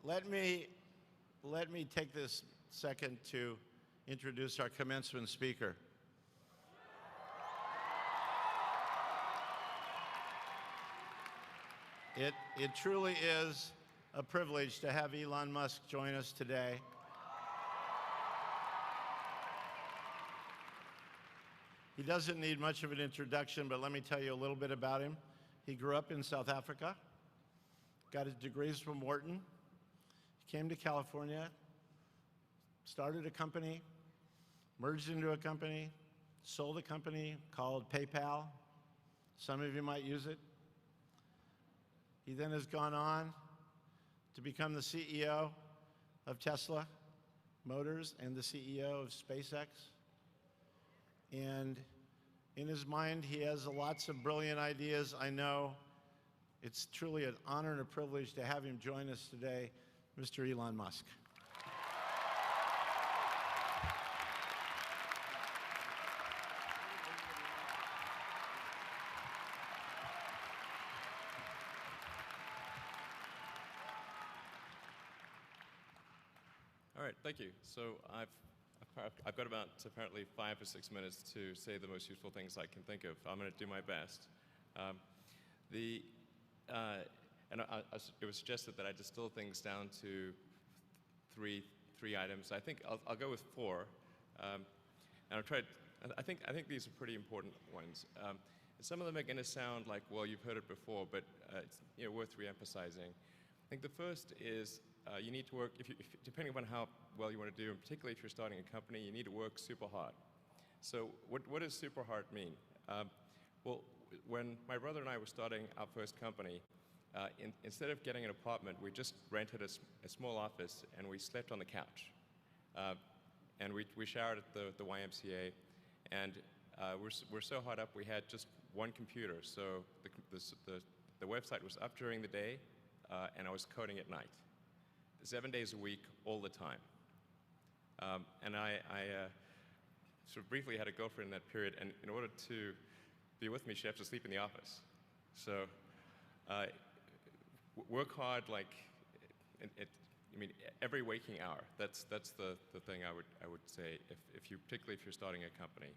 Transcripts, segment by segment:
let me take this second to introduce our commencement speaker. It truly is a privilege to have Elon Musk join us today. He doesn't need much of an introduction, but let me tell you a little bit about him. He grew up in South Africa, got his degrees from Wharton. He came to California, started a company, merged into a company, sold a company called PayPal. Some of you might use it. He then has gone on to become the CEO of Tesla Motors and the CEO of SpaceX. And in his mind, he has lots of brilliant ideas. I know it's truly an honor and a privilege to have him join us today, Mr. Elon Musk. All right, thank you. So I've got about apparently 5 or 6 minutes to say the most useful things I can think of. I'm going to do my best. It was suggested that I distill things down to three items. I think I'll go with 4, and I'll try. I think these are pretty important ones. Some of them are going to sound like, well, you've heard it before, but it's worth re-emphasizing. I think the first is you need to work, depending upon how well you want to do, and particularly if you're starting a company, you need to work super hard. So what does super hard mean? Well, when my brother and I were starting our first company, instead of getting an apartment, we just rented a small office and we slept on the couch. And we showered at the YMCA, and we're so hard up we had just one computer. So the website was up during the day, and I was coding at night. 7 days a week, all the time. And I sort of briefly had a girlfriend in that period, and in order to be with me, she had to sleep in the office. So work hard, like, every waking hour. That's the thing I would say, particularly if you're starting a company.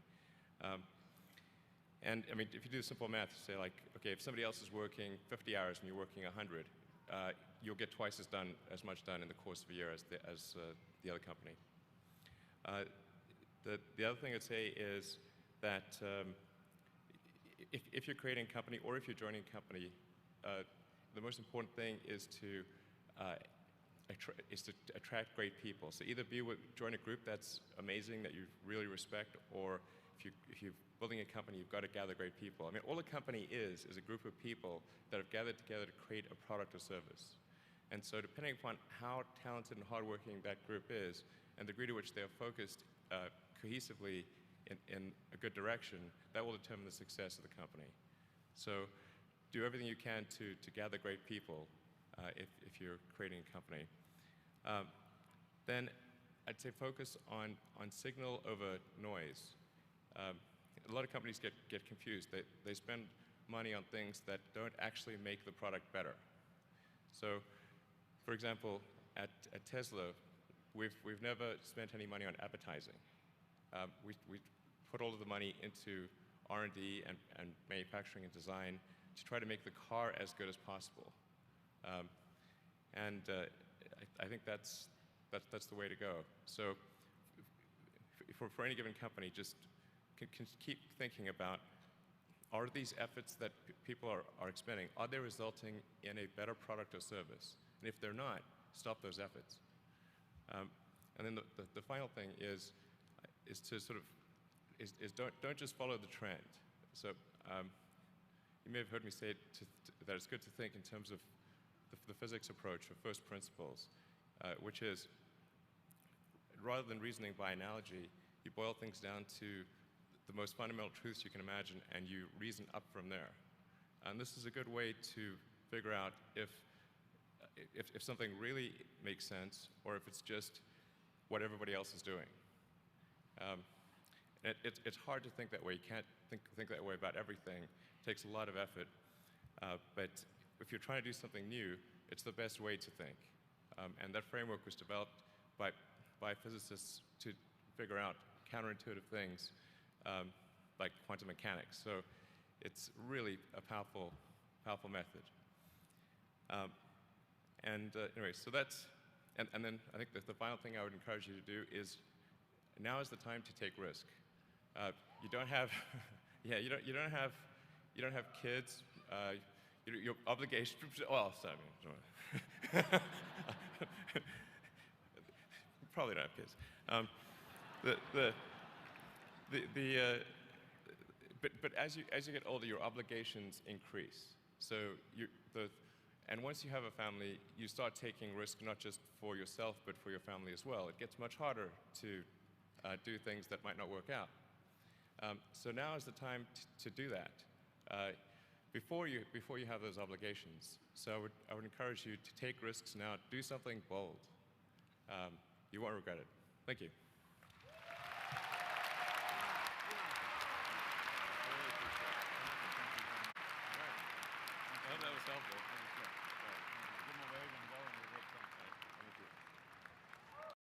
And I mean, if you do simple math, say like, okay, if somebody else is working 50 hours and you're working 100, you'll get twice as much done in the course of a year as the other company. The other thing I'd say is that if you're creating a company or if you're joining a company, the most important thing is to attract great people. So either join a group that's amazing that you really respect, or if you're building a company, you've got to gather great people. I mean, all a company is a group of people that have gathered together to create a product or service. And so depending upon how talented and hardworking that group is, and the degree to which they are focused cohesively in a good direction, that will determine the success of the company. So do everything you can to gather great people if you're creating a company. Then I'd say focus on signal over noise. A lot of companies get confused. They spend money on things that don't actually make the product better. So, for example, at Tesla, we've never spent any money on advertising. We put all of the money into R&D and manufacturing and design to try to make the car as good as possible. I think that's the way to go. So, for any given company, just can keep thinking about, are these efforts that people are expending, are they resulting in a better product or service? And if they're not, stop those efforts. And then the final thing is to sort of don't just follow the trend. So you may have heard me say that it's good to think in terms of the physics approach or first principles, which is, rather than reasoning by analogy, you boil things down to the most fundamental truths you can imagine, and you reason up from there. And this is a good way to figure out if something really makes sense, or if it's just what everybody else is doing. It's hard to think that way. You can't think that way about everything. It takes a lot of effort. But if you're trying to do something new, it's the best way to think. And that framework was developed by physicists to figure out counterintuitive things like quantum mechanics. So it's really a powerful method. Anyway, so that's, and then I think the final thing I would encourage you to do is, now is the time to take risk. You don't have, yeah, you don't have kids. Your obligation. Well, sorry, probably don't have kids. But as you get older, your obligations increase. So and once you have a family, you start taking risk not just for yourself, but for your family as well. It gets much harder to do things that might not work out. So now is the time to do that before you have those obligations. So I would encourage you to take risks now. Do something bold. You won't regret it. Thank you. I hope that was helpful.